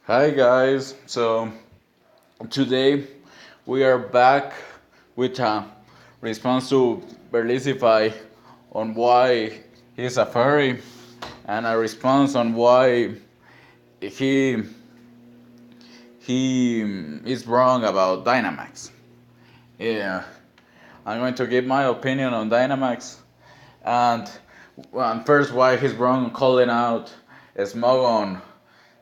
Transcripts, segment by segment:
Hi guys, so today we are back with a response to verlisify on why he's a furry and a response on why he he is wrong about Dynamax. Yeah, I'm going to give my opinion on Dynamax and first why he's wrong calling out Smog on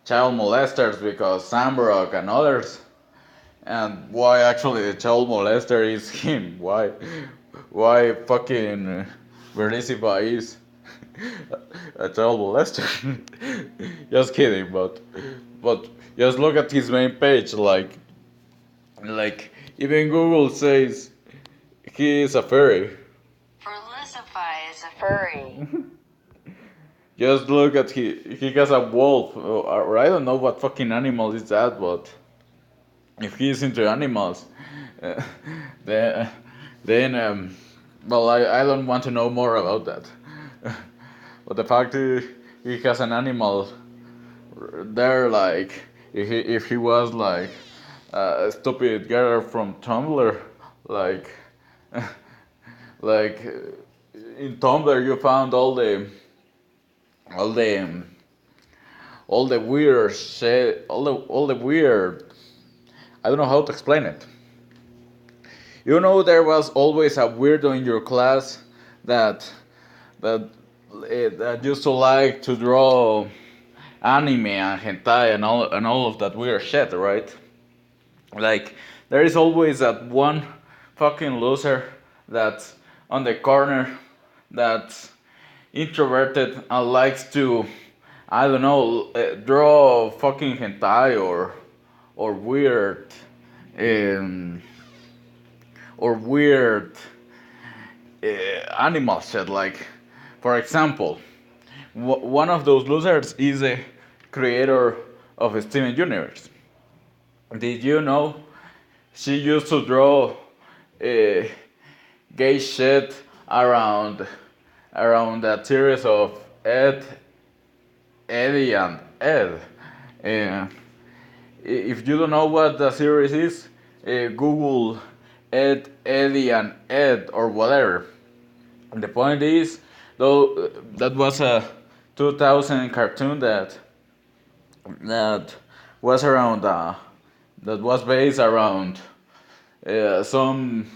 child molesters because Sambrock and others. And why actually the child molester is him? Why fucking Verlisify is a child molester? Just kidding, but just look at his main page. Like even Google says he is a furry. Verlisify is a furry. Just look at he has a wolf, or I don't know what fucking animal is that, but if he's into animals, uh, then well, I don't want to know more about that. But the fact he has an animal there, like if he was like a stupid girl from Tumblr, like like in Tumblr you found all the all the weird shit, all the weird. I don't know how to explain it. You know, there was always a weirdo in your class that that that used to like to draw anime and hentai and all of that weird shit, right? Like there is always that one fucking loser that's on the corner that's introverted and likes to, I don't know, draw fucking hentai or weird um, weird animal shit. Like, for example, one of those losers is the creator of Steven Universe. Did you know she used to draw uh, gay shit around that series of Eddie, and Ed? Uh, if you don't know what the series is, Google Eddie, and Ed or whatever. And the point is, though, that was a 2000 cartoon that was around that was based around some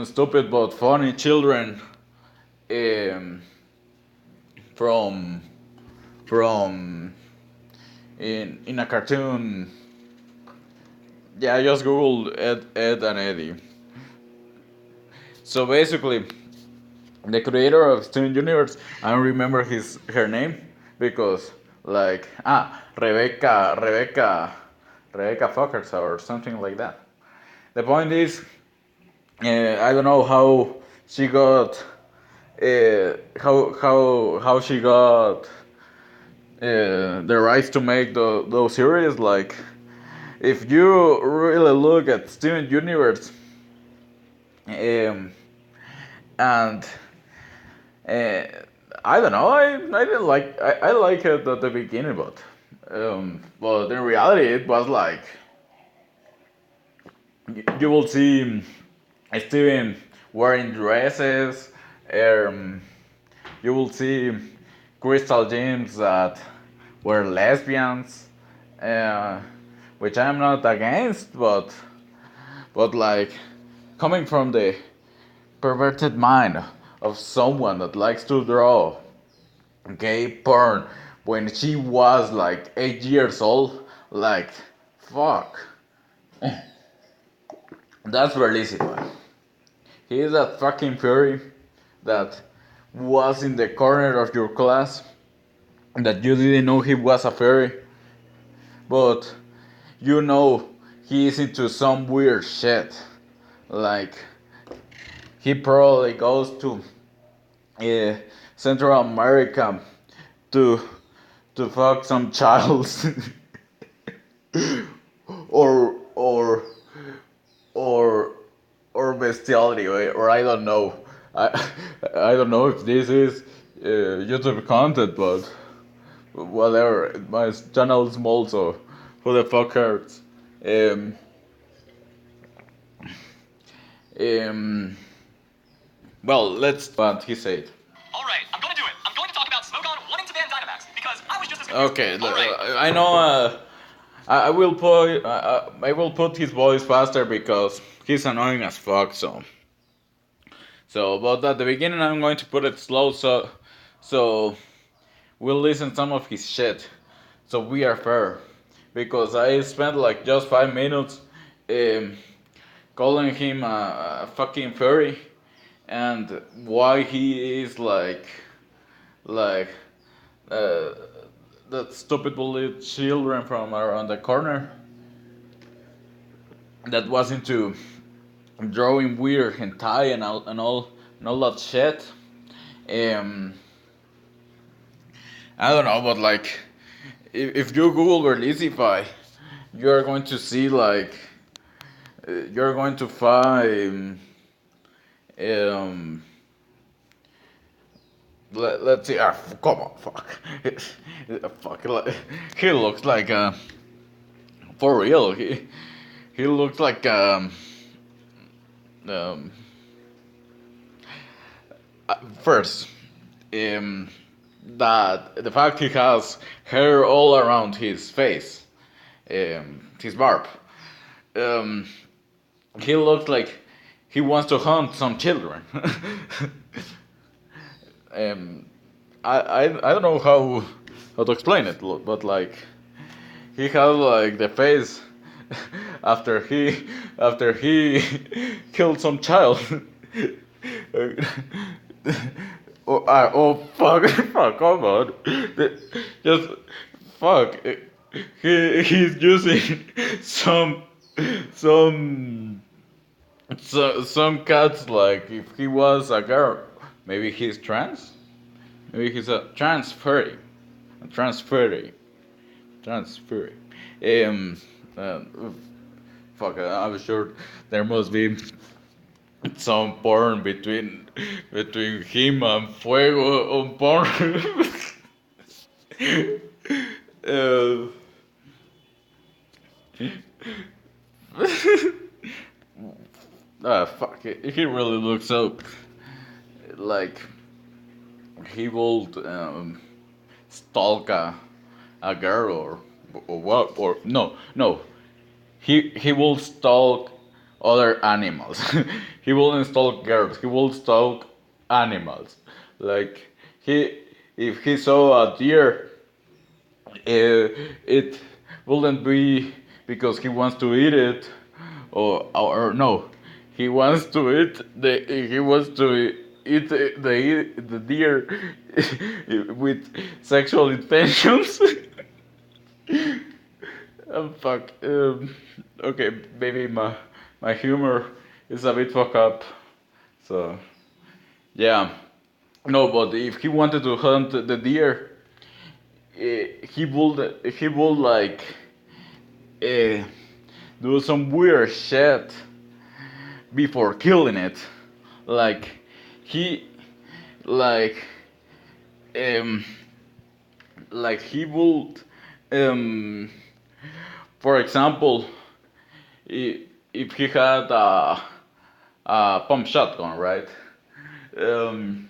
stupid but funny children um, from from in a cartoon. Yeah, I just googled Ed and Eddie. So basically, the creator of Steven Universe, I don't remember her name because like Rebecca Fockers or something like that. The point is, I don't know how she got how she got the rights to make those series. Like, if you really look at Steven Universe, um, and uh, I don't know, I didn't like I like it at the beginning, but in reality it was like you will see Steven wearing dresses. Um, you will see crystal gems that were lesbians, uh, which I'm not against, but like coming from the perverted mind of someone that likes to draw gay porn when she was like 8 years old, like fuck, that's realistic. He is that fucking furry that was in the corner of your class that you didn't know he was a furry, but you know he is into some weird shit. Like he probably goes to uh, Central America to fuck some childs or or bestiality, or I don't know. I I don't know if this is YouTube content, whatever. My channel is small, so who the fuck hurts? Um, um, well, let's. What he said. All right, I'm going to do it. I'm going to talk about Smogon wanting to ban Dynamax because I was just as confused. Okay, All right. I know. I will put his voice faster because he's annoying as fuck. But at the beginning I'm going to put it slow so we'll listen some of his shit. So we are fair, because I spent like just 5 minutes um, calling him a fucking furry, and why he is like uh, that stupid bullied children from around the corner that was into drawing weird hentai and all that shit. Um, I don't know, but like if you Google verlisify, you're going to see you're going to find um let's see, come on, fuck. Fuck, he looks like for real, he looks like um first um that the fact he has hair all around his face, his barb, um he looks like he wants to hunt some children. um I don't know how to explain it, but like he has like the face after he killed some child. Oh fuck, fuck, come on. Just fuck. He's using some some some cats, like if he was a girl, maybe he's trans. Maybe he's a trans furry. A trans furry. Trans furry. Um, uh, fuck. I'm sure there must be some porn between him and Fuego on porn. uh, fuck. He really looks so like he would stalk a girl, or what, or no, he will stalk other animals. He won't stalk girls, he will stalk animals. Like he if he saw a deer, it wouldn't be because he wants to eat it, or no, he wants to eat the deer with sexual intentions. Fuck. Okay, maybe my humor is a bit fucked up. So yeah, no, but if he wanted to hunt the deer, he would like uh, do some weird shit before killing it. Like he like um he would um for example, if he had a pump shotgun, right? Um,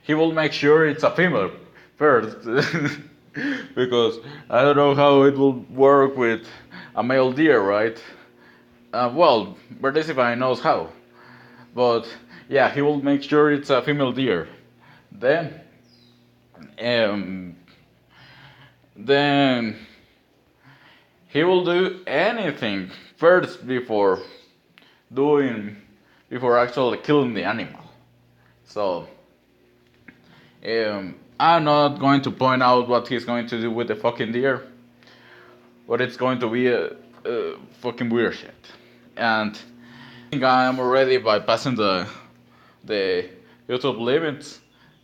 he will make sure it's a female first, because I don't know how it will work with a male deer, right? Well, Verlisify knows how, but yeah, he will make sure it's a female deer. Then, um, then he will do anything first doing before actually killing the animal. So I'm not going to point out what he's going to do with the fucking deer, but it's going to be a fucking weird shit. And I think I am already bypassing the YouTube limits,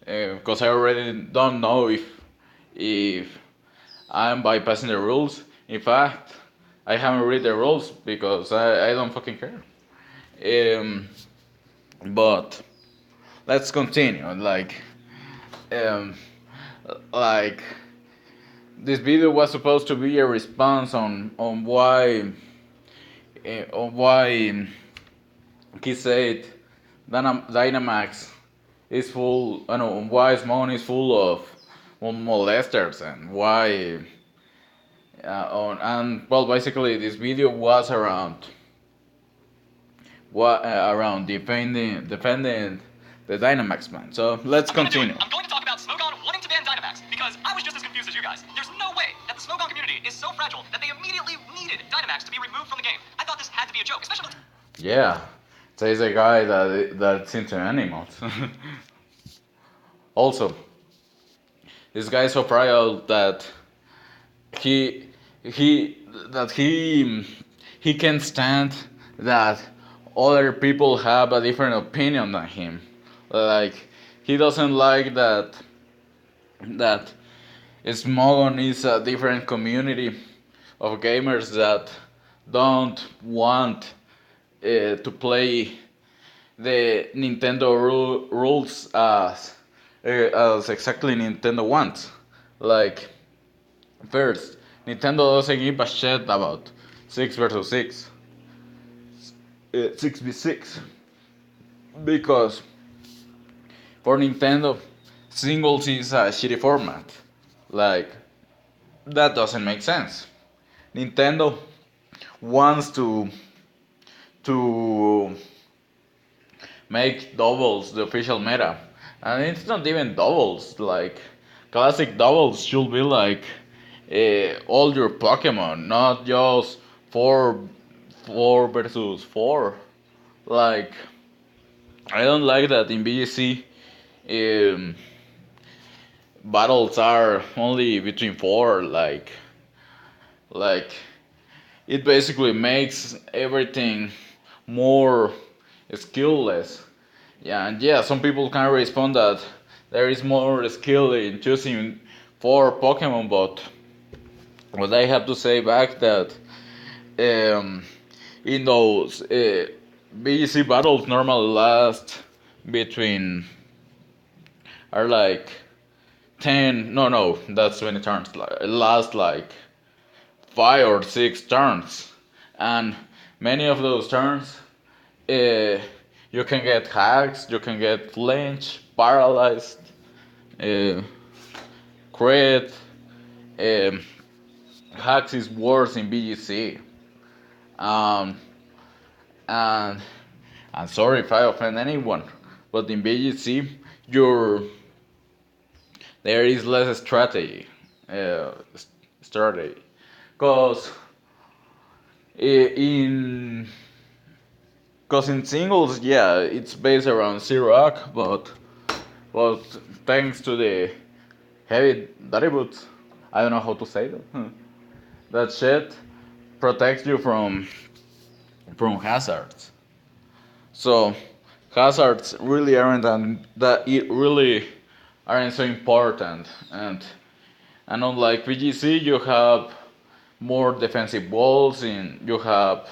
because I already don't know if I'm bypassing the rules. In fact, I haven't read the rules because I don't fucking care. But let's continue. Um, like this video was supposed to be a response on why he said Dynamax is full. I know why Smon is full of molesters and why. And well, basically, this video was around around defending the Dynamax man. So let's continue. I'm going to talk about Smogon wanting to ban Dynamax because I was just as confused as you guys. There's no way that the Smogon community is so fragile that they immediately needed Dynamax to be removed from the game. I thought this had to be a joke, especially. Yeah, says a guy that's into animals. Also, this guy is so proud that he he can stand that other people have a different opinion than him. Like he doesn't like that Smogon is a different community of gamers that don't want to play the Nintendo rules as exactly Nintendo wants. Like, first, Nintendo doesn't give a shit about 6 versus 6, 6v6, because for Nintendo, singles is a shitty format. Like, that doesn't make sense. Nintendo wants to make doubles the official meta, and it's not even doubles. Like classic doubles should be like all your Pokemon, not just four versus four. Like I don't like that in BGC battles are only between four. Like it basically makes everything more skillless. Yeah, and yeah, some people can respond that there is more skill in choosing four Pokemon, but what I have to say back that um, in those BGC battles normally last between are like 10, no, that's 20 turns, like it lasts like 5 or 6 turns, and many of those turns you can get hacks, you can get flinch, paralyzed, uh, crit. Um, hacks is worse in BGC. Um, and I'm sorry if I offend anyone, but in BGC, there is less strategy. Uh, strategy, cause in in singles, yeah, it's based around zero arc, but thanks to the heavy daddy boots, I don't know how to say that. That shit protects you from hazards. So hazards really aren't that it really aren't so important, and unlike VGC, you have more defensive walls, and you have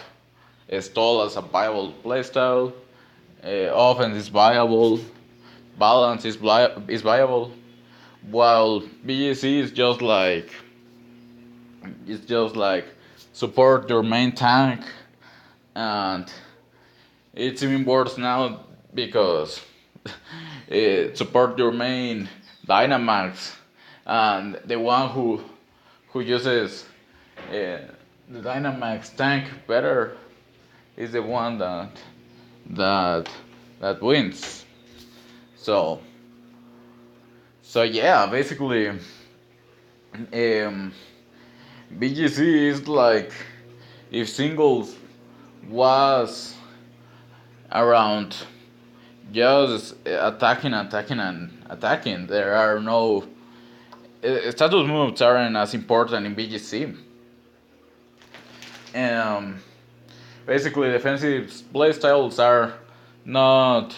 a stall as a viable playstyle. Offense is viable, balance is viable, while BGC is just like support your main tank, and it's even worse now because it support your main Dynamax, and the one who uses the Dynamax tank better is the one that that wins. So yeah, basically, BGC is like if singles was around just attacking, and attacking. There are no status moves aren't as important in BGC. Basically, defensive playstyles are not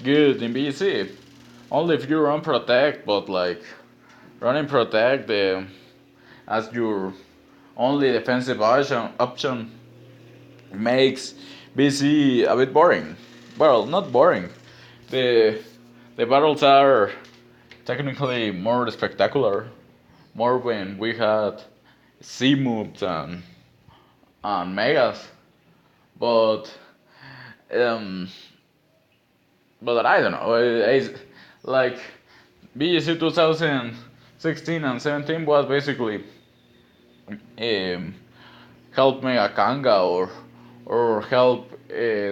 good in BGC. Only if you run protect, but like running protect as your only defensive option makes BC a bit boring. Well, not boring. The the battles are technically more spectacular, more when we had C moves and megas, but um, but I don't know. Like BGC 2016 and 17 was basically um, help Mega Kanga or help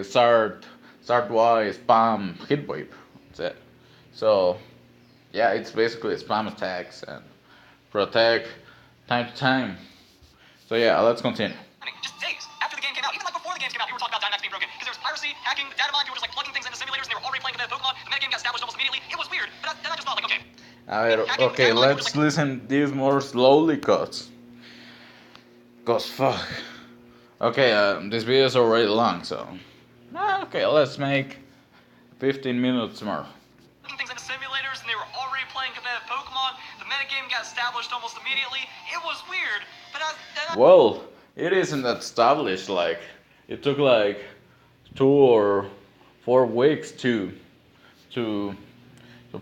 start Y spam Hitwave. That's it. So yeah, it's basically spam attacks and protect time to time. So yeah, let's continue. Just days after the game came out, even like before the games came out, people were talking about Dynamax being broken because there was piracy, hacking, the data mine, people were just like plugging things into simulators and they were already playing the Pokemon. The metagame got established almost immediately. It was weird, but then I just thought like, okay, Okay, let's listen this more slowly, cause fuck. Okay, this video is already long, so okay, let's make 15 minutes more. plugging things into simulators and they were already playing competitive Pokemon. The metagame got established almost immediately. It was weird, but Well, it isn't established. Like it took like 2 or 4 weeks to to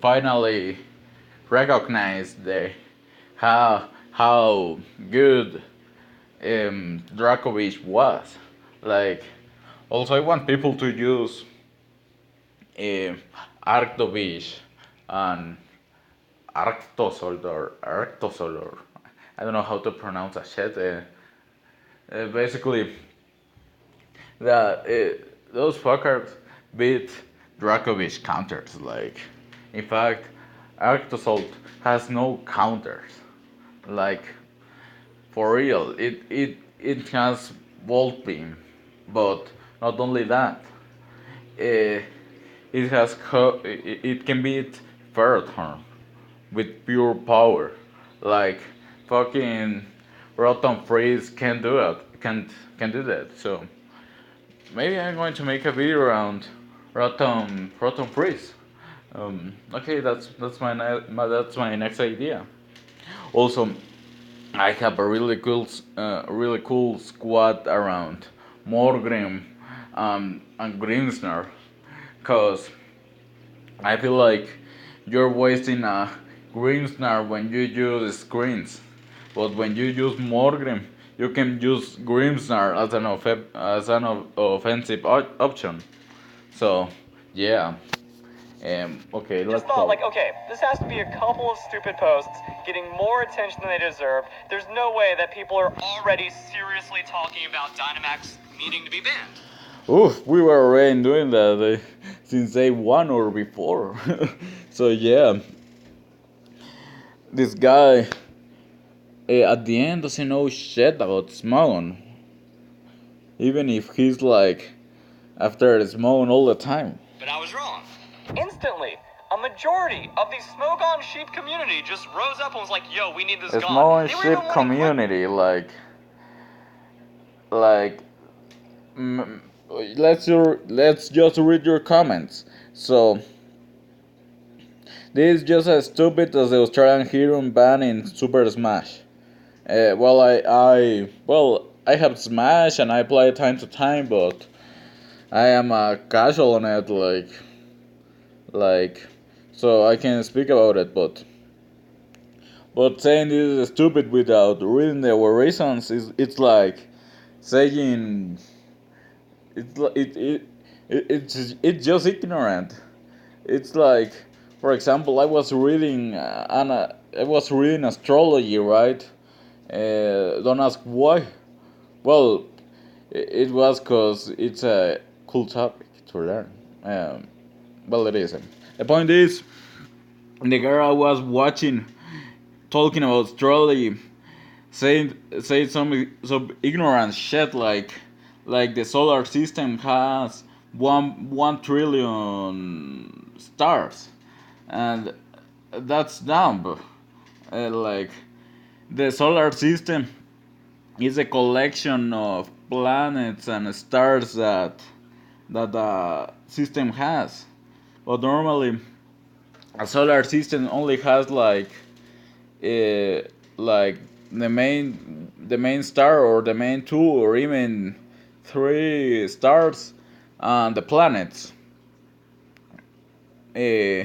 finally recognize the how good Dracovish was. Like, also I want people to use um, Arctovish and Arctosolor. I don't know how to pronounce that shit. Basically, that those fuckers beat Dracovish counters. Like, in fact, Arctozolt has no counters. Like, for real, it has Volt Beam, but not only that, it can beat Ferrothorn with pure power. Like fucking Rotom Freeze can do it. Can do that. So maybe I'm going to make a video around Rotom Freeze. Okay, that's my next idea. Also, I have a really cool squad around Morgrim and Grimmsnarl, cause I feel like you're wasting a Grimmsnarl when you use screens, but when you use Morgrim, you can use Grimmsnarl as an offensive option. So yeah, okay, let's just thought go. like, okay, this has to be a couple of stupid posts getting more attention than they deserve. There's no way that people are already seriously talking about Dynamax needing to be banned. Oof, we were already doing that since day one or before. So yeah, this guy at the end doesn't know shit about Smogon, even if he's like after Smogon all the time. But I was wrong. Instantly, a majority of the Smogon sheep community just rose up and was like, yo, we need this The gone. Smogon They were ship even wanting community, like, mm, let's just read your comments. So this is just as stupid as the Australian hero ban in Super Smash. I have Smash and I play it time to time, but I am a casual on it, like, so I can speak about it. But saying this is stupid without reading the reasons is it's like saying it's li- it's just ignorant. It's like, for example, I was reading astrology, right? Don't ask why. Well, it was cause it's a cool topic to learn. Well, it isn't. The point is, the girl I was watching talking about astrology, saying some ignorant shit like the solar system has 1 trillion stars, and that's dumb. Like the solar system is a collection of planets and stars that the system has. But normally, a solar system only has uh, like the main star or the main two or even 3 stars and the planets. Uh,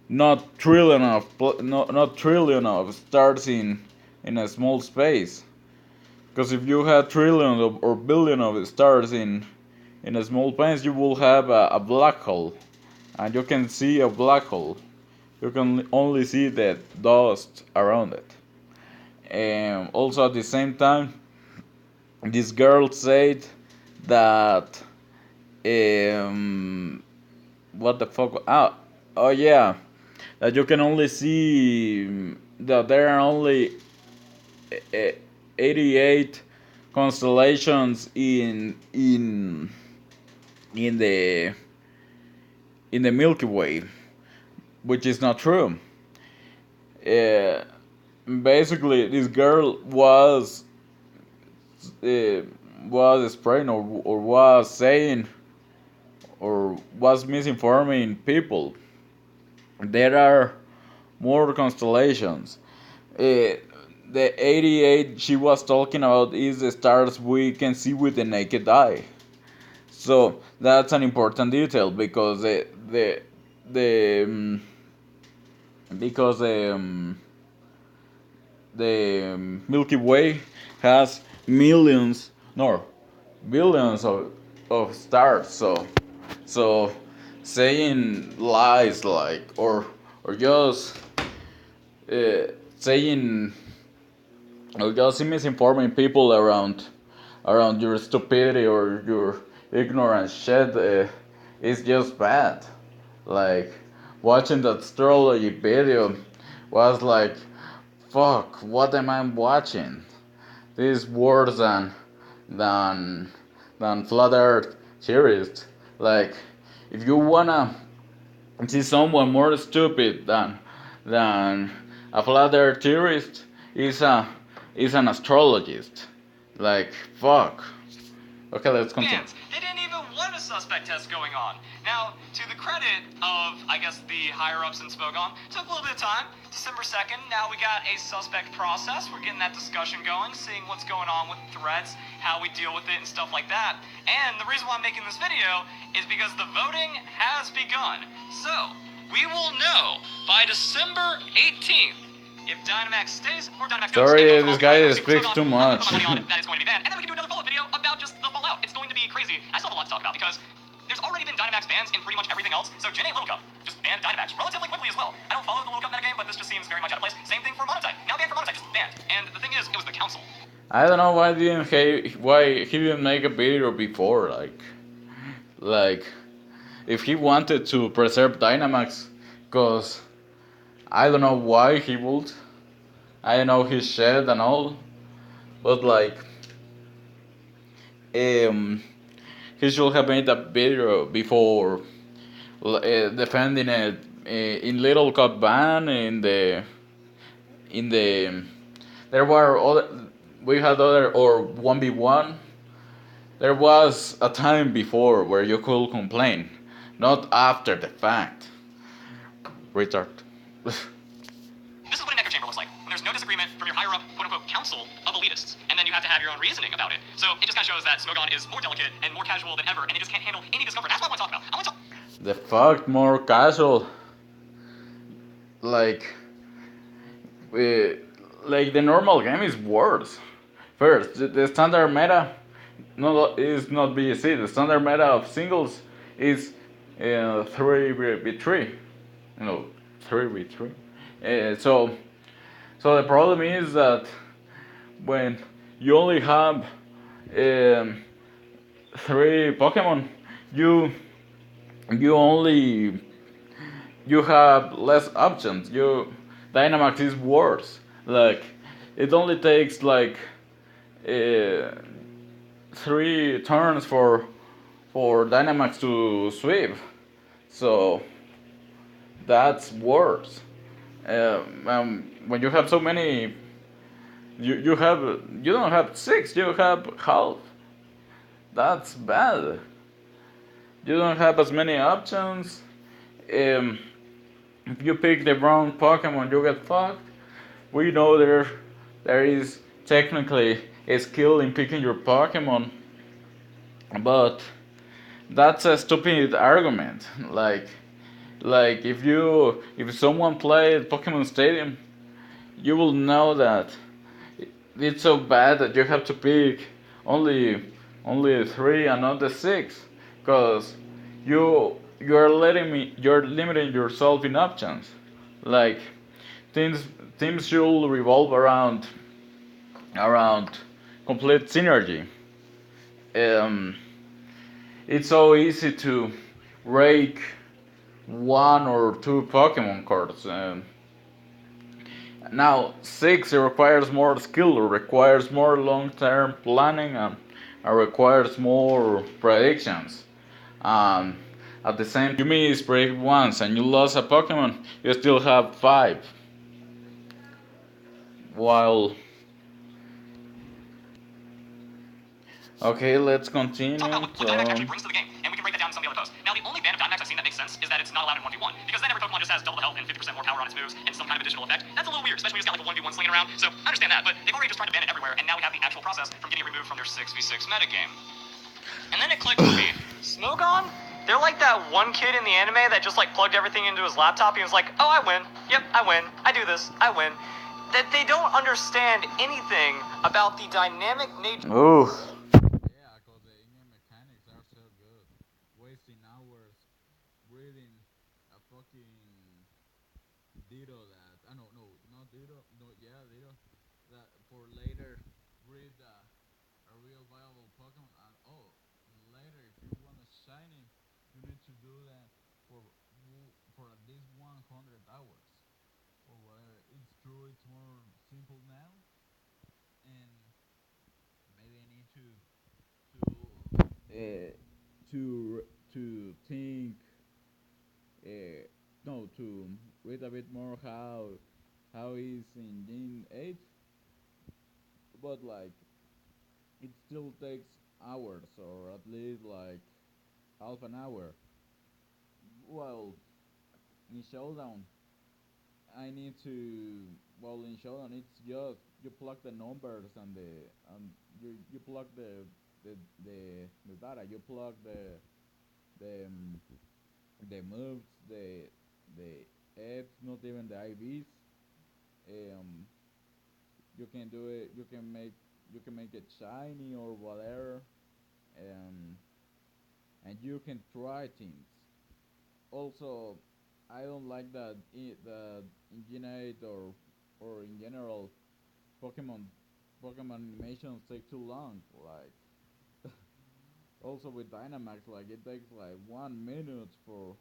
not trillion of stars in a small space. Because if you had trillion or billion of stars in a small place, you will have a black hole, and you can see a black hole. You can only see the dust around it. And also at the same time, this girl said that what the fuck? Oh yeah, that you can only see that there are only 88 constellations in the in the Milky Way, which is not true. Uh, Basically, this girl uh, was spreading or was saying or was misinforming people. There are more constellations. The 88 she was talking about is the stars we can see with the naked eye. So that's an important detail because the because the Milky Way has millions, no, billions of stars. So saying lies like or just saying or just misinforming people around your stupidity or your ignorance shit is just bad. Like watching that astrology video was like, fuck, what am I watching? This is worse than than flat Earth theorists. Like, if you wanna see someone more stupid than a flat Earth theorist, is an astrologist. Like, fuck. Okay, let's continue. Fans, they didn't even want a suspect test going on. Now, to the credit of, I guess, the higher-ups in Spogon, took a little bit of time. December 2nd, now we got a suspect process. We're getting that discussion going, seeing what's going on with threats, how we deal with it, and stuff like that. And the reason why I'm making this video is because the voting has begun. So, we will know by December 18th if Dynamax stays or Dynamax goes. Sorry, And this overall, guy Dynamax speaks goes too on, much. put money on it that it's going to be banned. And then we can do another follow-up video about just the fallout. It's going to be crazy. I still have a lot to talk about because there's already been Dynamax bans in pretty much everything else. So Gen 8 Little Cup just banned Dynamax relatively quickly as well. I don't follow the Little Cup metagame, but this just seems very much out of place. Same thing for Monotite. Now banned for Monotite, just banned. And the thing is, it was the council. I don't know why he didn't make a video before. Like if he wanted to preserve Dynamax, cause I don't know why he would. I know his shit and all, but like he should have made a video before defending it in Little Cup ban in the there were other we had other or 1v1. There was a time before where you could complain, not after the fact. Retard. This is what an echo chamber looks like. When there's no disagreement from your higher up, quote unquote, council of elitists. And then you have to have your own reasoning about it. So it just kind of shows that Smogon is more delicate and more casual than ever, and they just can't handle any discomfort. That's what I want to talk about. I want to talk. The fuck more casual. Like, like the normal game is worse. First, the standard meta is not BSC. The standard meta of singles is 3v3. No, 3v3. So the problem is that when you only have 3 Pokemon, you have less options. Dynamax is worse. Like it only takes like 3 turns for Dynamax to sweep. So that's worse. When you have so many, you don't have 6. You have half. That's bad. You don't have as many options. If you pick the wrong Pokemon, you get fucked. We know there is technically a skill in picking your Pokemon, but that's a stupid argument. Like Like if someone played Pokemon Stadium, you will know that it's so bad that you have to pick only only three and not the six, cause you're limiting yourself in options. Like teams teams should revolve around complete synergy. Um, it's so easy to rake one or two Pokemon cards. Now, six it requires more skill, it requires more long-term planning, and requires more predictions. Um, at the same time, you mispredict once and you lost a Pokemon, you still have five. While okay, let's continue. Talk about what Dynamax actually brings to the game, and we can break that down in some of the other posts. Now, the only ban of Dynamax I've seen that makes sense is that it's not allowed in 1v1, because then every Pokemon just has double the health and 50% more power on its moves and some kind of additional effect. That's a little weird, especially when you just got like a 1v1 slinging around. So I understand that, but they've already just tried to ban it everywhere, and now we have the actual process from getting removed from their 6v6 metagame. And then it clicked with me. Smogon? They're like that one kid in the anime that just like plugged everything into his laptop. He was like, oh, I win. Yep, I win. I do this. I win. That they don't understand anything about the dynamic nature. Ooh. Yeah, because the in-game mechanics are so good. Wasting hours reading a fucking Ditto that I no no not Ditto no yeah Ditto that for later read a real viable Pokemon and later if you want a shiny you need to do that for for at least 100 hours or whatever. It's true, it's more simple now, and maybe I need to to think no to read a bit more how is in Gen 8, but like it still takes hours or at least like half an hour. Well, in Showdown, I need to. Well, in Showdown, it's just you plug the numbers and you plug the data. You plug the the moves, the Fs, not even the IVs. Um, you can do it. You can make it shiny or whatever. Um, and you can try things. Also, I don't like that in Gen 8 or in general Pokemon animations take too long. Like also with Dynamax, like it takes like 1 minute for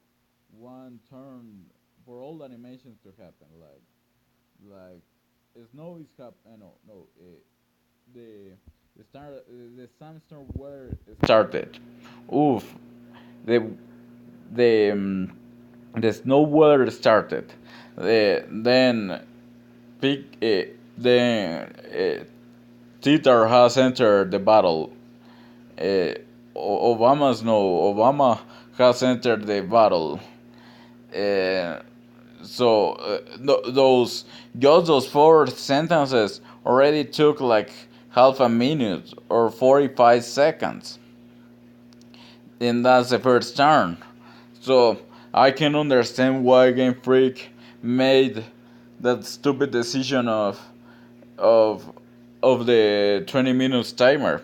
one turn for all the animations to happen. Like snow is no the the sandstorm weather started. Oof, the the the snow weather started. Then big then Titar has entered the battle. Uh, Obama has entered the battle. Uh, those just those four sentences already took like half a minute or 45 seconds, and that's the first turn. So I can understand why Game Freak made that stupid decision of of the 20 minutes timer.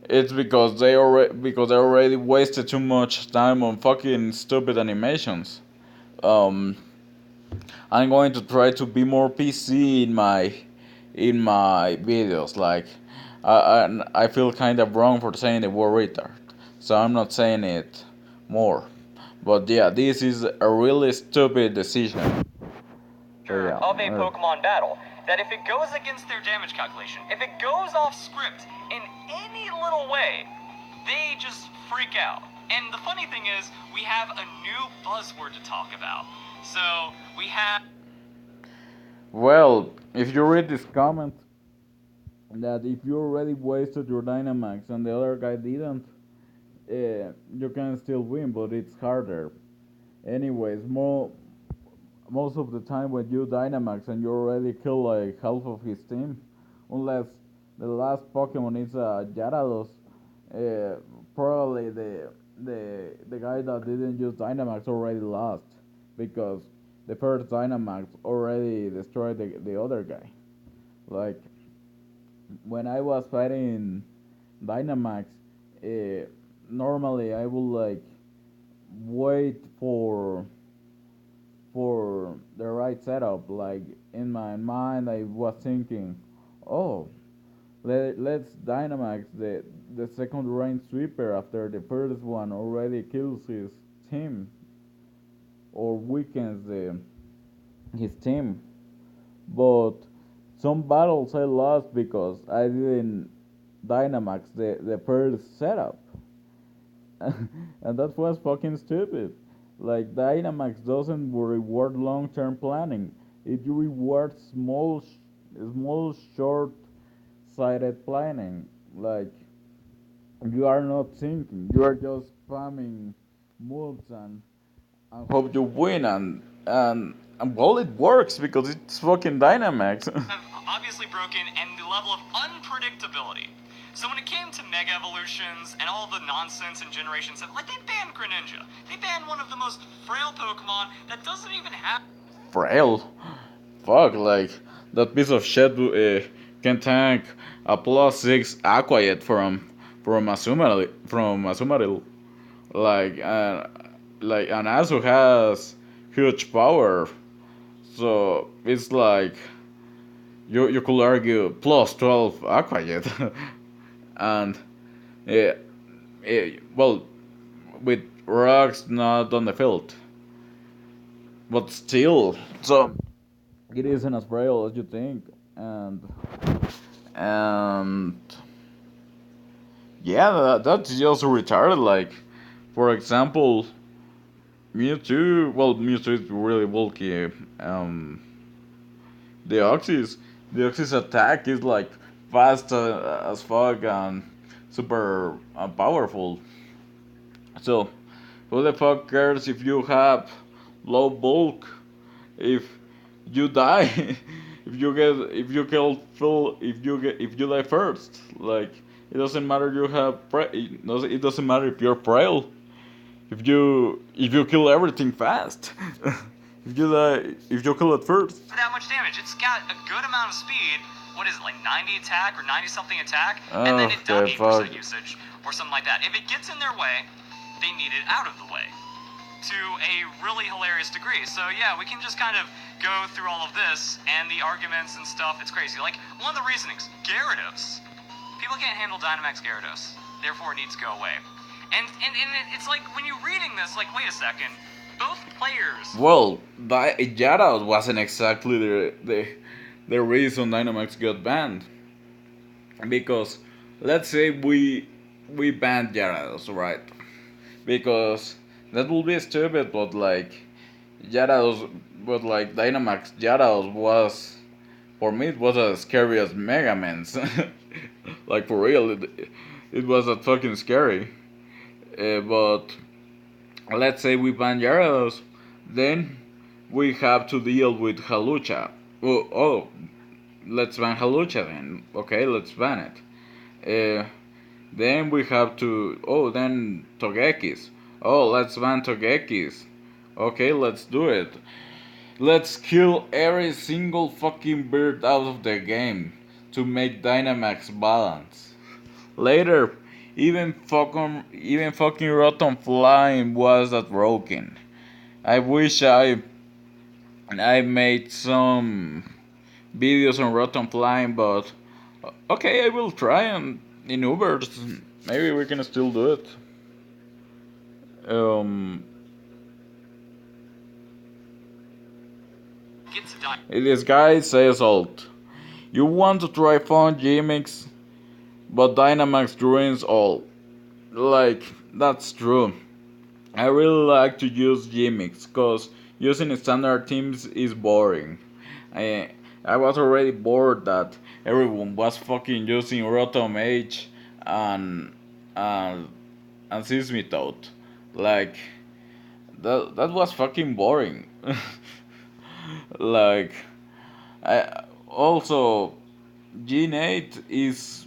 It's because they already wasted too much time on fucking stupid animations. Um, I'm going to try to be more PC in my videos. Like I feel kind of wrong for saying the word retard, so I'm not saying it more. But yeah, this is a really stupid decision. So yeah. Of a Pokemon battle, that if it goes against their damage calculation, if it goes off script in any little way, they just freak out. And the funny thing is, we have a new buzzword to talk about. So, we have... Well, if you read this comment, that if you already wasted your Dynamax and the other guy didn't, you can still win, but it's harder. Anyways, most of the time when you Dynamax and you already kill like half of his team, unless the last Pokemon is Gyarados, probably the guy that didn't use Dynamax already lost. because the first Dynamax already destroyed the other guy. Like when I was fighting Dynamax, uh, normally I would like wait for the right setup. Like in my mind, I was thinking, oh, let's Dynamax the second range sweeper after the first one already kills his team or weakens his team. But some battles I lost because I didn't Dynamax the first setup. And that was fucking stupid. Like Dynamax doesn't reward long-term planning. It rewards small short-sighted planning. Like you are not thinking. You are just spamming moves and hope you win and well it works because it's fucking Dynamax. Obviously broken, and the level of unpredictability. So when it came to Mega Evolutions and all the nonsense and Generation 7, like they banned Greninja. They banned one of the most frail Pokemon that doesn't even have... Frail. Fuck, like that piece of shit can tank a +6 Aquayet from Azumarill. Like like an Azu has huge power, so it's like you could argue +12 Aquayet, and yeah, well with rocks not on the field, but still, so it isn't as frail as you think, and yeah, that's just retarded. Like, for example, Mewtwo. Well, Mewtwo is really bulky. Um, the Oxys, the Oxys attack is like fast as fuck and super powerful. So, who the fuck cares if you have low bulk? If you die, if you kill full, if you die first, like it doesn't matter you have it doesn't matter if you're frail. If you kill everything fast, if you kill it first. For that much damage. It's got a good amount of speed. What is it, like 90 attack or 90 something attack? And then it does 8% usage or something like that. If it gets in their way, they need it out of the way to a really hilarious degree. So yeah, we can just kind of go through all of this and the arguments and stuff. It's crazy. Like one of the reasonings, Gyarados. People can't handle Dynamax Gyarados, therefore it needs to go away. And it's like when you're reading this, like wait a second, both players. Well, Gyarados wasn't exactly the reason Dynamax got banned, because let's say we banned Gyarados, right? Because that would be stupid, but like Gyarados, but like Dynamax Gyarados was, for me it was as scary as Mega Man's. Like for real, it was that fucking scary. But let's say we ban Gyarados, then we have to deal with Halucha. Oh, let's ban Halucha then. Okay, let's ban it. Then we have to. Oh, then Togekis. Oh, let's ban Togekis. Okay, let's do it. Let's kill every single fucking bird out of the game to make Dynamax balance. Later, even fucking Rotom Flying was that broken. I wish I made some videos on Rotom Flying, but okay, I will try and in Ubers maybe we can still do it. This guy says alt. You want to try fun gimmicks, but Dynamax ruins all. Like, that's true. I really like to use gimmicks, cause using standard teams is boring. I was already bored that everyone was fucking using Rotom H and and and Sismitoad. Like that was fucking boring. Like I also G8 is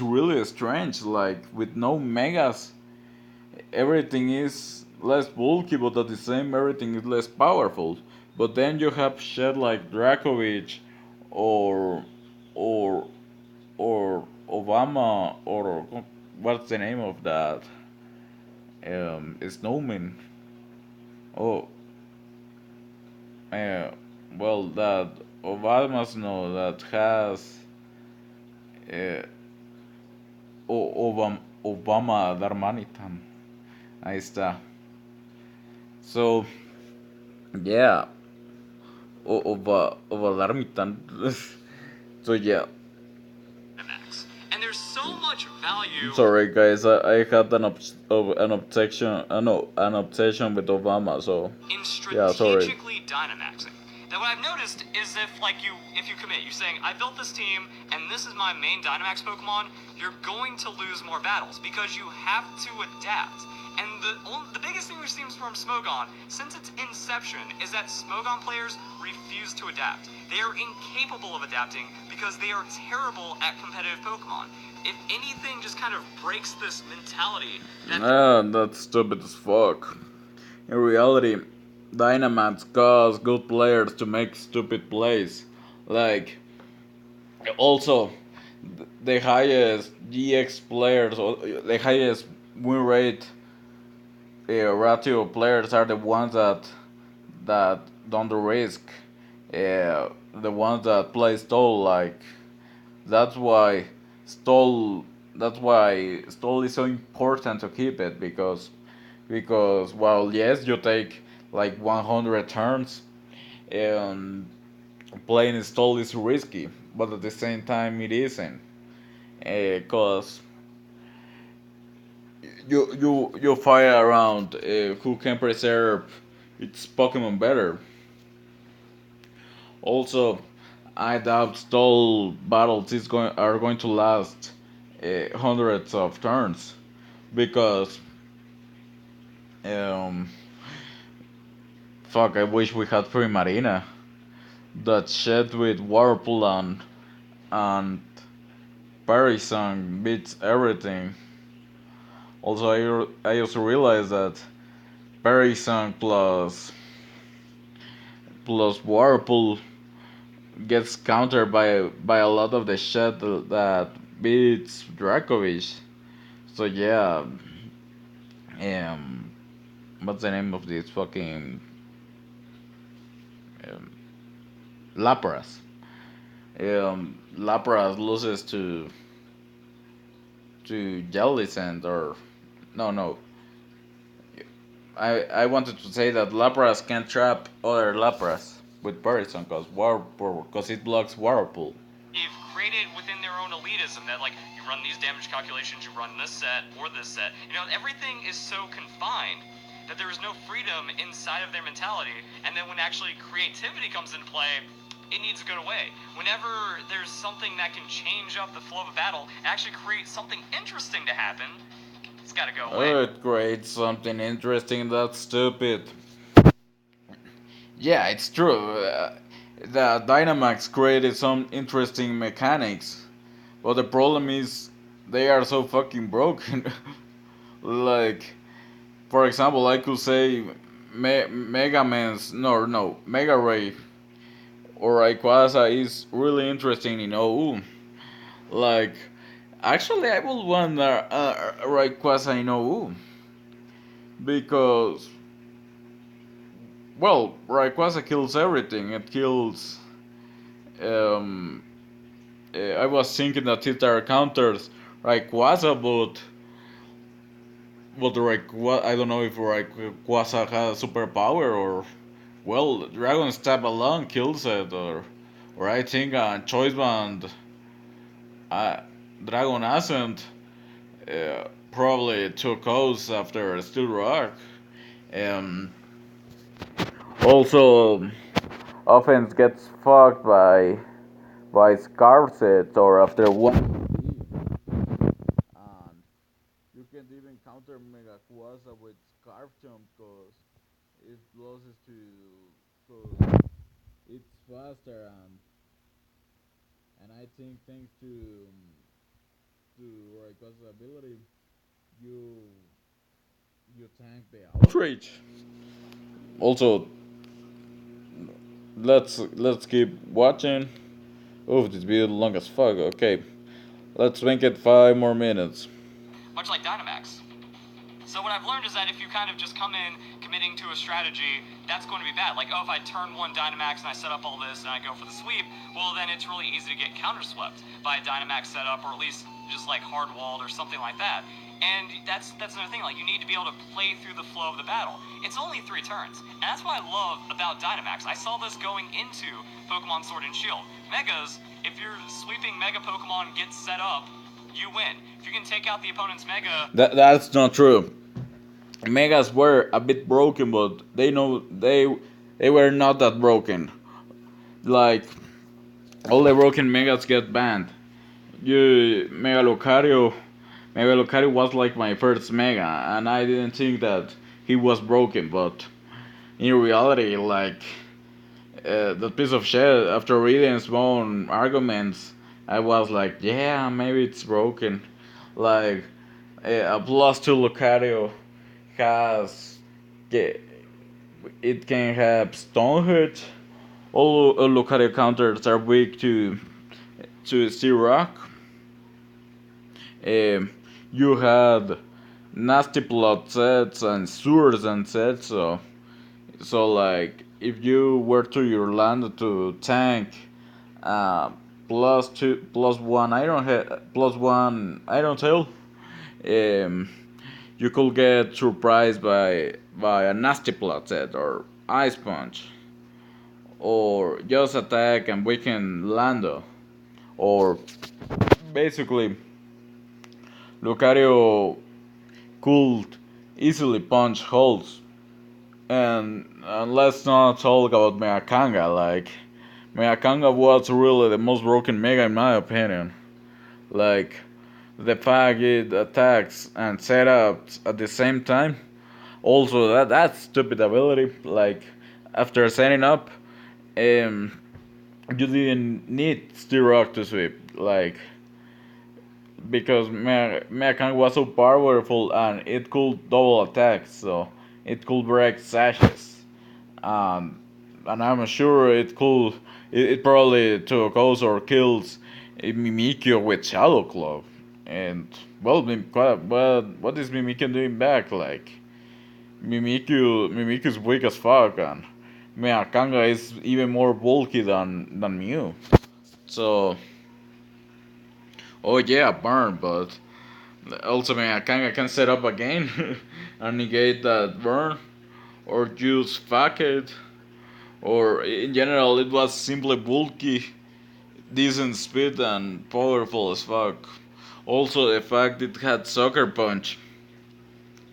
really strange. Like with no megas, everything is less bulky, but at the same everything is less powerful. But then you have shit like Dracovic, or or Obama, or what's the name of that? Snowman. Oh, uh, well, that Obama's no, that has uh, Obama Darmanitan. Ahí está. So yeah, Darmitan. So yeah. Dynamax. And there's so much value. Sorry guys, I had an obsession. No, an obsession with Obama. So In yeah, sorry. strategically Dynamaxing. Now what I've noticed is if you commit, you're saying I built this team and this is my main Dynamax Pokemon, you're going to lose more battles because you have to adapt. And the biggest thing we've seen from Smogon since its inception is that Smogon players refuse to adapt. They are incapable of adapting because they are terrible at competitive Pokemon. If anything just kind of breaks this mentality that That's stupid as fuck. In reality, Dynamax cause good players to make stupid plays. Like, also, the highest GX players, or the highest win rate ratio players are the ones that don't risk. The ones that play stall. Like, that's why stall. That's why stall is so important to keep it, because while yes you take like 100 turns, and playing stall is risky, but at the same time it isn't, because you fight around who can preserve its Pokemon better. Also, I doubt stall battles are going to last hundreds of turns, because um fuck, I wish we had Free Marina. That shit with Whirlpool and Parison beats everything. Also, I also realized that Parison plus Whirlpool gets countered by a lot of the shit that beats Dracovic. So yeah, um, what's the name of this fucking um, Lapras? Lapras loses to Jellicent, or no. I wanted to say that Lapras can trap other Lapras with Parison, because it blocks Whirlpool. they've created within their own elitism that you run these damage calculations, you run this set or this set. Everything is so confined that there is no freedom inside of their mentality. And then when actually creativity comes into play, it needs to go away. Whenever there's something that can change up the flow of a battle, actually create something interesting to happen, it's got to go away. Oh, it creates something interesting that's stupid. Yeah, it's true. The Dynamax created some interesting mechanics, but the problem is they are so fucking broken. Like, for example, I could say Mega Man's no Mega Ray or Rayquaza is really interesting in OU. Like, actually, I would want Rayquaza in OU, because, well, Rayquaza kills everything. It kills. Um, I was thinking that it are counters Rayquaza, but Rayquaza, I don't know if Rayquaza has superpower, or, well, Dragon Stab alone kills it, or I think Choice Band, uh, Dragon Ascent probably took O's after Steel Rock. Um, Also, offense gets fucked by Scarset or after one. And you can't even counter Mega Quasa with Scarf Jump, because it loses cause it's faster, and I think thanks to Rayquaza's ability, you you tank the outrage. Also, let's keep watching. Oh, this video long as fuck. Okay, let's make it 5 more minutes. Much like Dynamax. So what I've learned is that if you kind of just come in committing to a strategy, that's going to be bad. Like, oh, if I turn one Dynamax and I set up all this and I go for the sweep, well, then it's really easy to get counterswept by a Dynamax setup, or at least just like hard-walled or something like that. And that's another thing. Like, you need to be able to play through the flow of the battle. It's only 3 turns, and that's what I love about Dynamax. I saw this going into Pokemon Sword and Shield. Megas, if you're sweeping Mega Pokemon get set up, you win. If you can take out the opponent's Mega... That's not true. Megas were a bit broken, but they were not that broken. Like, all the broken Megas get banned. Mega Lucario was like my first Mega, and I didn't think that he was broken, but in reality, like, that piece of shit, after reading his own arguments, I was like, yeah, maybe it's broken. Like, a +2 Lucario has, it can have Stone Hit. All Lucario counters are weak to Steel Rock. You had nasty plot sets and sewers and sets, so like if you were to your land to tank +2 +1 Iron Tail, you could get surprised by a nasty plot set or Ice Punch, or just attack and weaken Lando, or basically Lucario could easily punch holes. And let's not talk about Megakanga. Like, Megakanga was really the most broken Mega in my opinion. Like, the fact it attacks and setups at the same time. Also, that stupid ability. Like, after setting up, you didn't need Steel Rock to sweep. Like, because Megakang was so powerful and it could double attack, so it could break sashes. Um, and I'm sure it probably took out or kills Mimikyu with Shadow Claw. And, well, what is Mimikyu doing back? Like, Mimikyu's weak as fuck, and Megakanga is even more bulky than Mew. So, oh yeah, burn, but also Megakanga can set up again and negate that burn, or use fuck it, or in general it was simply bulky, decent speed and powerful as fuck. Also the fact it had Sucker Punch,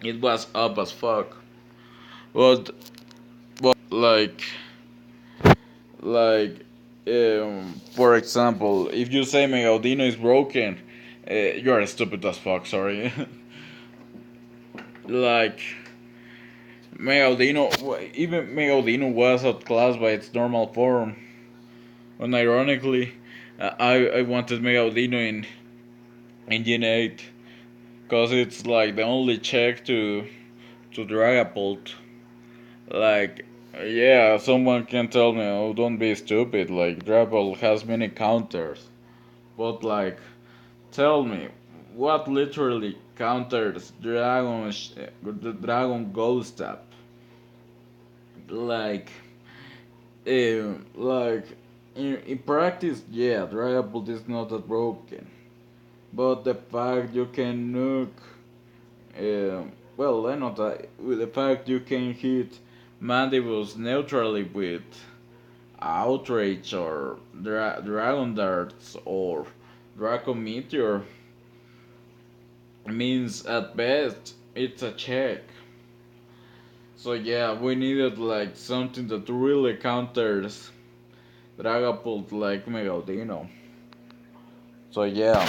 it was up as fuck. But like like for example, if you say Megaudino is broken, you are stupid as fuck. Sorry. Like, even Megaudino was outclassed by its normal form. And ironically, I wanted Megaudino in Gen 8, cause it's like the only check to Dragapult. Like, yeah, someone can tell me, oh, don't be stupid. Like, Dragapult has many counters, but like, tell me, what literally counters the Dragon Ghost Tap? Like, like in practice, yeah, Dragapult is not that broken, but the fact you can nuke, well, I know that with the fact you can hit Mandibus neutrally with Outrage or Dragon Darts or Draco Meteor means at best it's a check. So yeah, we needed like something that really counters Dragapult like Megaudino. So yeah,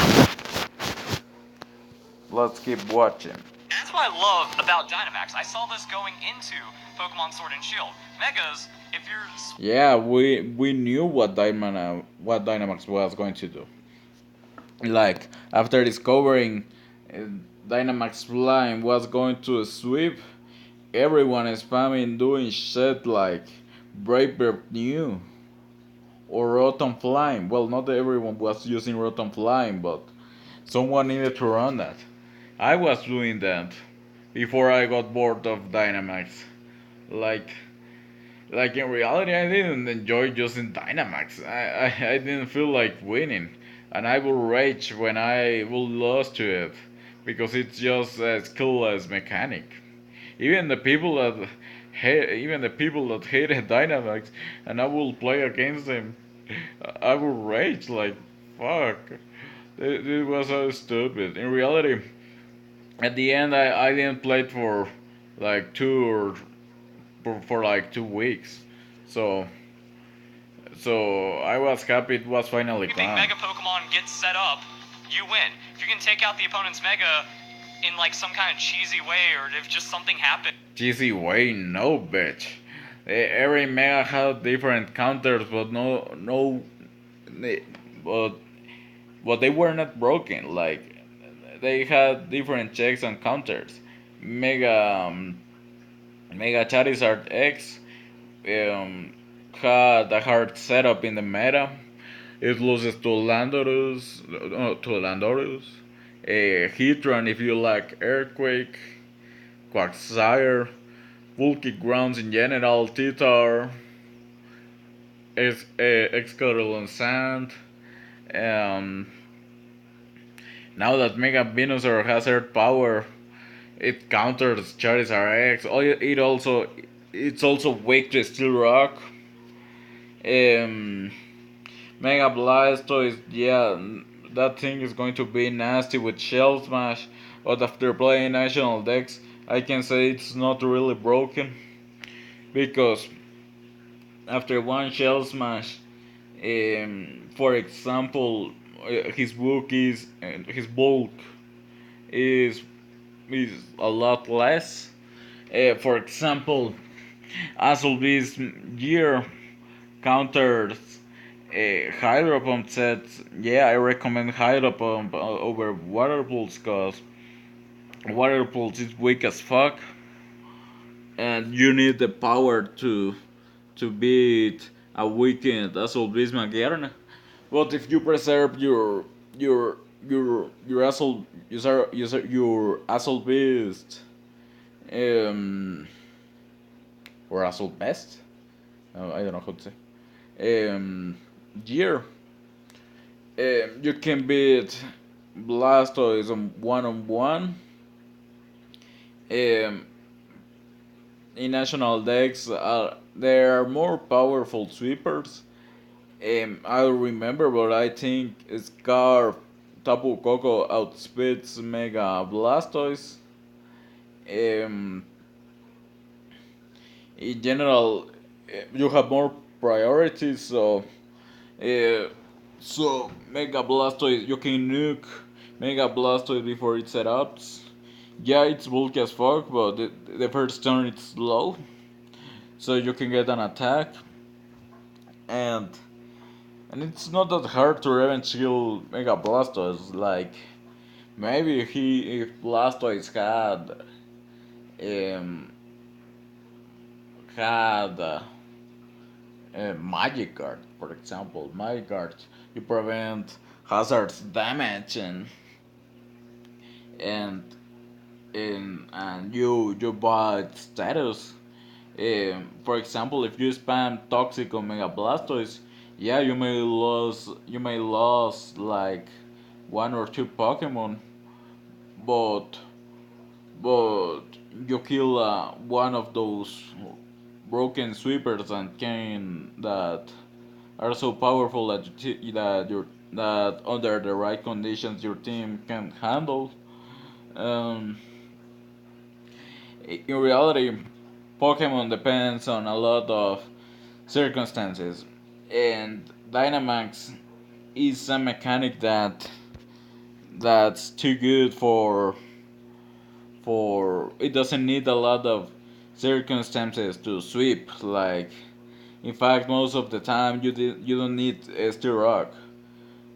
let's keep watching. That's what I love about Dynamax. I saw this going into Pokemon Sword and Shield. Megas, if you're... Yeah, we knew what Dynamax was going to do. Like, after discovering Dynamax Flying was going to sweep, everyone is spamming doing shit like Brave New or Rotom Flying. Well, not everyone was using Rotom Flying, but someone needed to run that. I was doing that before I got bored of Dynamax. Like, like in reality, I didn't enjoy using Dynamax. I didn't feel like winning, and I would rage when I would lose to it because it's just a skillless mechanic. Even the people that even the people that hated Dynamax, and I will play against them, I will rage like, fuck. This was so stupid. In reality, at the end, I didn't play it for like for like 2 weeks, so I was happy it was finally If you think gone. Mega Pokemon gets set up, you win. If you can take out the opponent's Mega in like some kind of cheesy way, or if just something happened. Cheesy way, no bitch. Every mega had different counters, but they- but they were not broken. Like they had different checks and counters. Mega Mega Charizard X um, had a hard setup in the meta. It loses to Landorus, Heatran if you like Earthquake, Quagsire, Bulky Grounds in general, Titar, Excadrill and Sand. Um, Now that Mega Venusaur has Earth Power, it counters Charizard X. It's also weak to Steel Rock. Um, Mega Blastoise, yeah, that thing is going to be nasty with Shell Smash. But after playing National Dex, I can say it's not really broken because after one Shell Smash, for example, his bulk is a lot less. For example, Azulbee's gear counters Hydro Pump sets. Yeah, I recommend Hydro Pump over Water Pulse because Water Pulse is weak as fuck, and you need the power to beat a weakened Azulbee's Magearna. But if you preserve your your Azulbeast um or Azulbest, I don't know how to say gear. You can beat Blastoise on one. Um, in national decks, there are more powerful sweepers. I don't remember, but I think Scarf Tapu Koko outspeeds Mega Blastoise. Um, in general, you have more priorities, uh, so Mega Blastoise, you can nuke Mega Blastoise before it set ups. Yeah, it's bulky as fuck, but the first turn it's slow, so you can get an attack, and it's not that hard to revenge kill Mega Blastoise. Like maybe if Blastoise um had Magic Guard, for example, Magic Guard, you prevent hazards damage and and you buy status. For example, if you spam Toxic on Mega Blastoise, yeah, you may lose like one or two Pokemon, but but you kill one of those broken sweepers and can that are so powerful that that under the right conditions your team can handle. Um, in reality, Pokemon depends on a lot of circumstances, and Dynamax is a mechanic that's too good for it doesn't need a lot of circumstances to sweep. Like in fact, most of the time you don't need a Steel Rock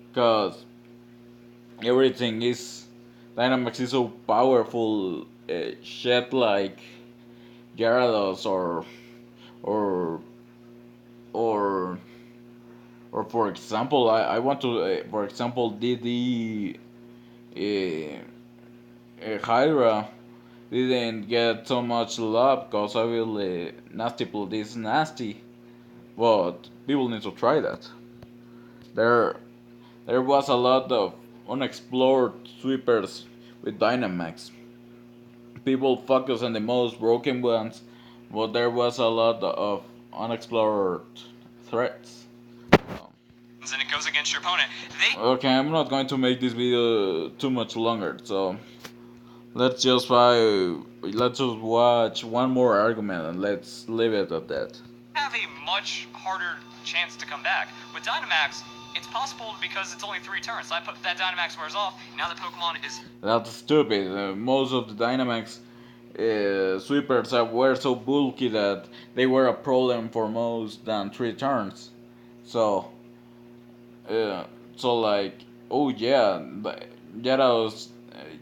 because everything is Dynamax is so powerful, shit like Gyarados or or or for example, I want to for example DD Hydra didn't get so much love because obviously Nasty Blood is nasty, but people need to try that. There there was a lot of unexplored sweepers with Dynamax. People focus on the most broken ones, but there was a lot of unexplored threats. And it goes against your opponent. Okay, I'm not going to make this video too much longer, so let's just watch one more argument and let's leave it at that. Have a much harder chance to come back. With Dynamax, it's possible because it's only 3 turns. So that Dynamax wears off. Now the Pokemon is. That's stupid. Most of the Dynamax sweepers were so bulky that they were a problem for most than 3 turns. So, uh, like, oh yeah, Gyarados,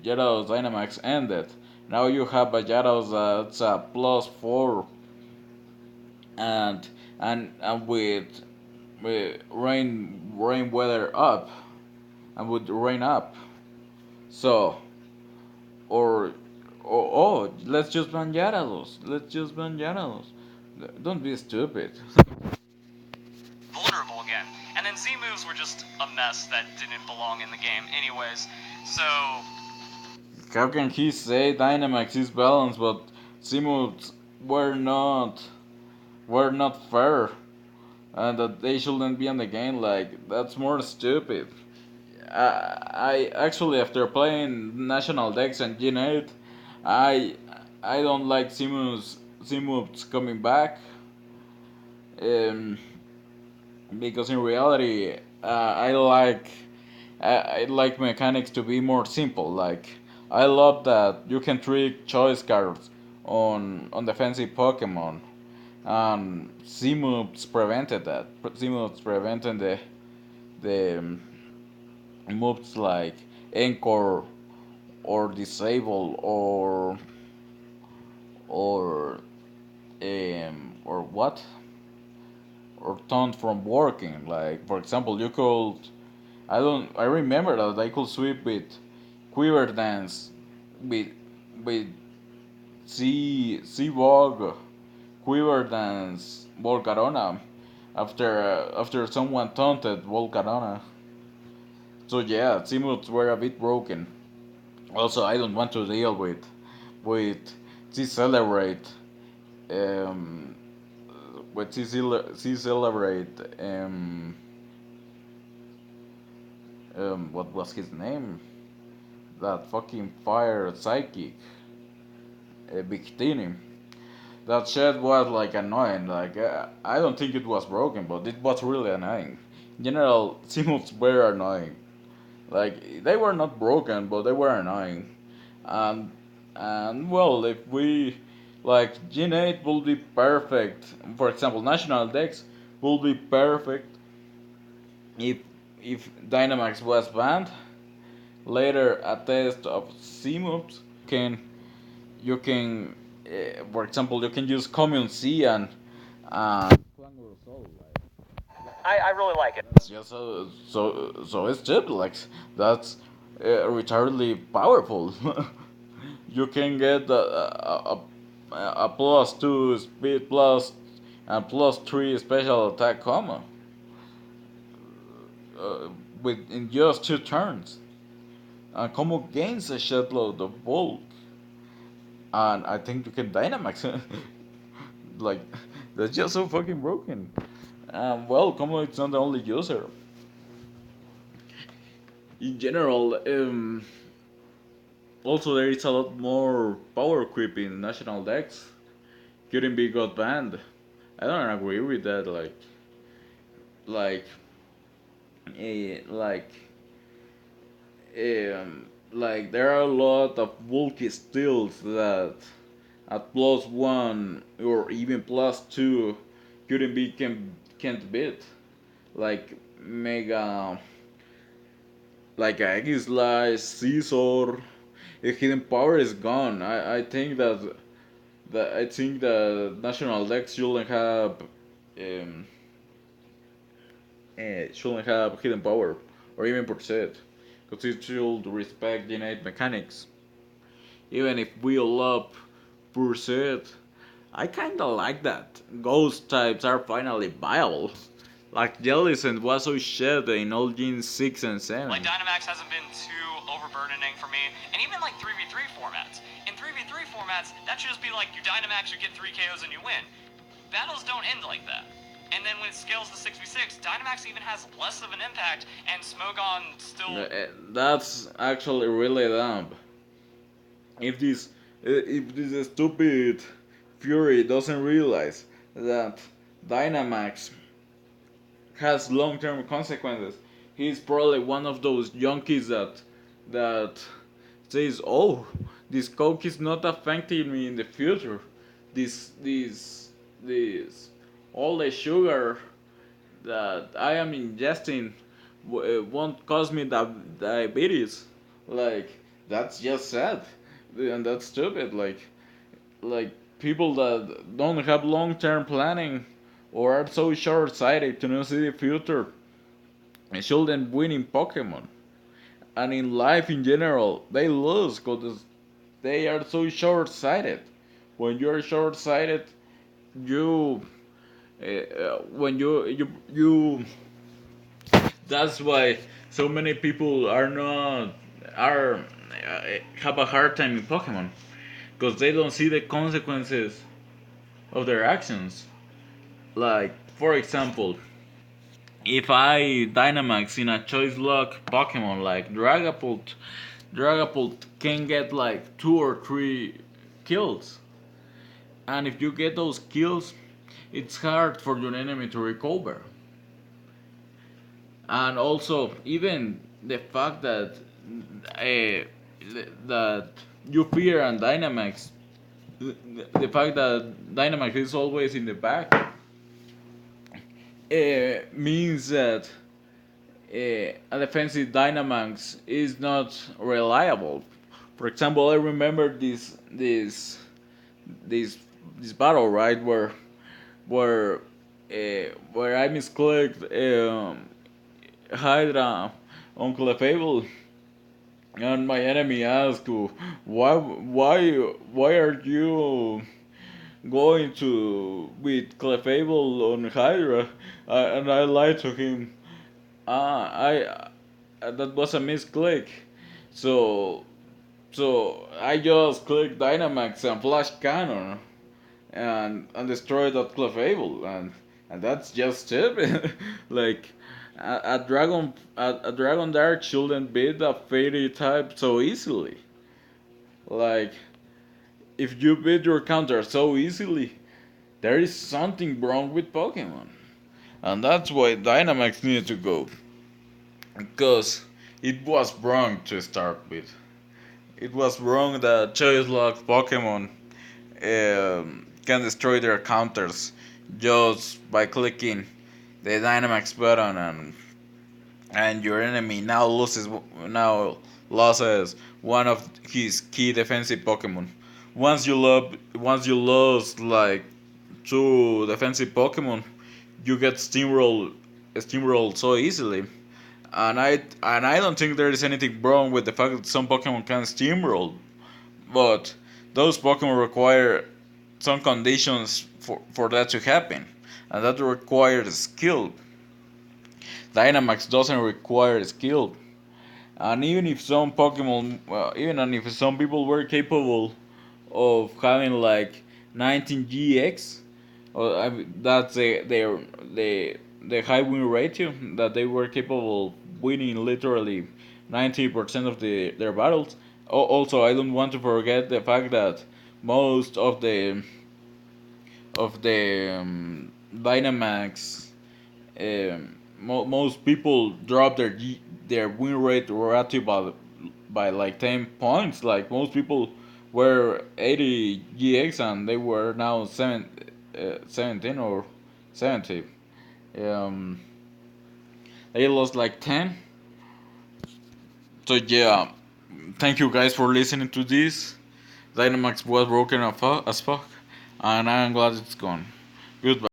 Gyarados Dynamax ended. Now you have a Gyarados that's a +4, and with rain weather up, and with rain up. So, or oh, let's just ban Gyarados. Let's just ban Gyarados. Don't be stupid. Vulnerable again. And then Z moves were just a mess that didn't belong in the game, anyways. So. How can he say Dynamax is balanced, but Simuts were not fair, and that they shouldn't be in the game? Like, that's more stupid. I actually, after playing National Dex and Gen 8, I I don't like Simuts coming back. Um, because in reality, I like mechanics to be more simple. Like, I love that you can trick choice cards on defensive Pokemon, and Z-moves prevented that. Z-moves prevented the moves like Anchor or Disable or or what, or Taunt from working. Like, for example, you could, I remember that I could sweep with Quiver Dance with with Seawog, Quiver Dance, Volcarona after someone taunted Volcarona. So yeah, Simuts were a bit broken. Also, I don't want to deal with Celebrate, um with Celebrate, what was his name? That fucking fire psychic, Victini. That shit was like annoying. Like, I don't think it was broken, but it was really annoying. In general, Simuls were annoying. Like, they were not broken, but they were annoying. And well, if we, like, Gen 8 will be perfect. For example, National Dex will be perfect if Dynamax was banned. Later, a test of Simups you can for example, you can use Commune C and Clangor Soul. I really like it. That's just so it's stupid. Like, that's retardedly powerful. You can get a +2 speed plus and +3 special attack combo with in just 2 turns. And combo gains a shitload of bulk, and I think you can Dynamax. Like, that's just so fucking broken. Well, combo it's not the only user. In general, also there is a lot more power creep in national decks. Couldn't be got banned. I don't agree with that. Like, eh, like, like there are a lot of bulky steals that at +1 or even +2 couldn't be can't beat. Like Mega, like Aegislash, Scizor, hidden power is gone. I think that national decks um, shouldn't have hidden power or even pursuit, because it should respect the innate mechanics. Even if we love pursuit, I kinda like that. Ghost types are finally viable. Like Jellicent was so shit in all Gen 6 and 7. Like, Dynamax hasn't been too overburdening for me, and even like 3v3 formats. In 3v3 formats, that should just be like you Dynamax, you get 3 KOs and you win. Battles don't end like that. And then when it scales to 6v6, Dynamax even has less of an impact, and Smogon still... That's actually really dumb. If this stupid Fury doesn't realize that Dynamax has long-term consequences, he's probably one of those junkies that says, "Oh, this coke is not affecting me in the future. This all the sugar that I am ingesting won't cause me diabetes." Like, that's just sad, and that's stupid. Like people that don't have long term planning or are so short sighted to not see the future shouldn't win in Pokemon. And in life in general, they lose because they are so short sighted. When you're short sighted, you when you that's why so many people are have a hard time in Pokemon, because they don't see the consequences of their actions. Like, for example, if I Dynamax in a choice lock Pokemon like Dragapult can get like 2 or 3 kills. And if you get those kills, it's hard for your enemy to recover. And also, even the fact that you fear and Dynamax, the fact that Dynamax is always in the back, means that a defensive Dynamax is not reliable. For example, I remember this battle, right, where I misclicked Hydra on Clefable, and my enemy asked, why are you going to with Clefable on Hydra? And I lied to him. I that was a misclick. So I just clicked Dynamax and Flash Cannon and destroyed that Clefable, and that's just stupid. Like, a Dragon Dark shouldn't beat a Fairy type so easily. Like, if you beat your counter so easily, there is something wrong with Pokemon. And that's why Dynamax needed to go. Because it was wrong to start with. It was wrong that Choice Lock Pokemon can destroy their counters just by clicking the Dynamax button, and your enemy now loses one of his key defensive Pokemon. Once you lose like 2 defensive Pokemon, you get steamrolled so easily. And I don't think there is anything wrong with the fact that some Pokemon can steamroll, but those Pokemon require some conditions for that to happen, and that requires skill. Dynamax doesn't require skill, and even if some Pokemon, even if some people were capable of having like 19 GX, that's the high win ratio, that they were capable of winning literally 90% of their battles. Also, I don't want to forget the fact that most of the Dynamax, most people drop their win rate ratio by like 10 points. Like, most people were 80 GX and they were now 17 or 70. Um, they lost like 10. So yeah, thank you guys for listening to this. Dynamax was broken as fuck, and I'm glad it's gone. Goodbye.